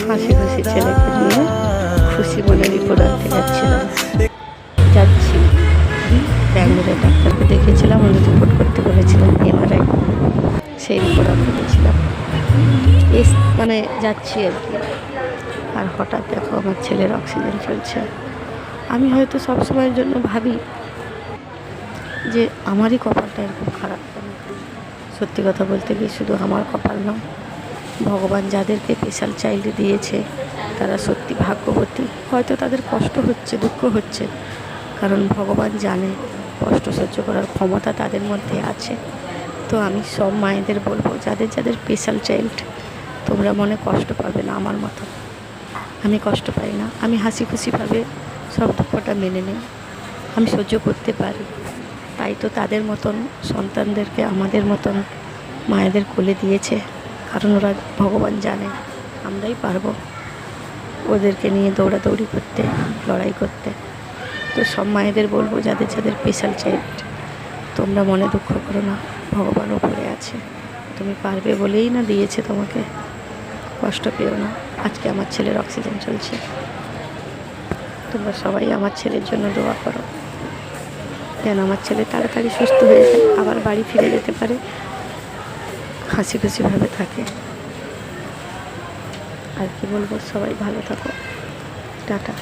হাসি খুশি ছেলেকে নিয়ে খুশি মনে রিপোর্ট আনতে যাচ্ছি ব্যাঙ্গালোরে ডাক্তারকে দেখেছিলাম, উনি রিপোর্ট করতে বলেছিলেন এমআরআই, সেই রিপোর্ট আনতে গেছিলাম। মানে যাচ্ছি আর কি। আর হঠাৎ দেখো আমার ছেলের অক্সিজেন চলছে। আমি হয়তো সব সময়ের জন্য ভাবি যে আমারই কপালটা এরকম খারাপ কেন। সত্যি কথা বলতে গিয়ে শুধু আমার কপাল নয়, ভগবান যাদেরকে স্পেশাল চাইল্ড দিয়েছে তারা সত্যি ভাগ্যবতী। হয়তো তাদের কষ্ট হচ্ছে, দুঃখ হচ্ছে, কারণ ভগবান জানে কষ্ট সহ্য করার ক্ষমতা তাদের মধ্যে আছে। তো আমি সব মায়েদের বলবো, যাদের যাদের স্পেশাল চাইল্ড, তোমরা মনে কষ্ট পাবে না আমার মতো। আমি কষ্ট পাই না, আমি হাসি খুশিভাবে সব দুঃখটা মেনে নিই, আমি সহ্য করতে পারি। তাই তো তাদের মতন সন্তানদেরকে আমাদের মতন মায়েদের কোলে দিয়েছে, কারণ ওরা ভগবান জানে আমরাই পারবো ওদেরকে নিয়ে দৌড়াদৌড়ি করতে, লড়াই করতে। তো সব মায়েদের বলবো, যাদের যাদের স্পেশাল চাইল্ড, তোমরা মনে দুঃখ করো না, ভগবান উপরে আছে, তুমি পারবে বলেই না দিয়েছে তোমাকে, কষ্ট পেও না। আজকে আমার ছেলের অক্সিজেন চলছে, তোমরা সবাই আমার ছেলের জন্য দোয়া করো, যেন আমার ছেলে তাড়াতাড়ি সুস্থ হয়ে যায়, আবার বাড়ি ফিরে যেতে পারে, হাসি খুশিভাবে থাকে। আর কি বলবো, সবাই ভালো থাকো, টাটা।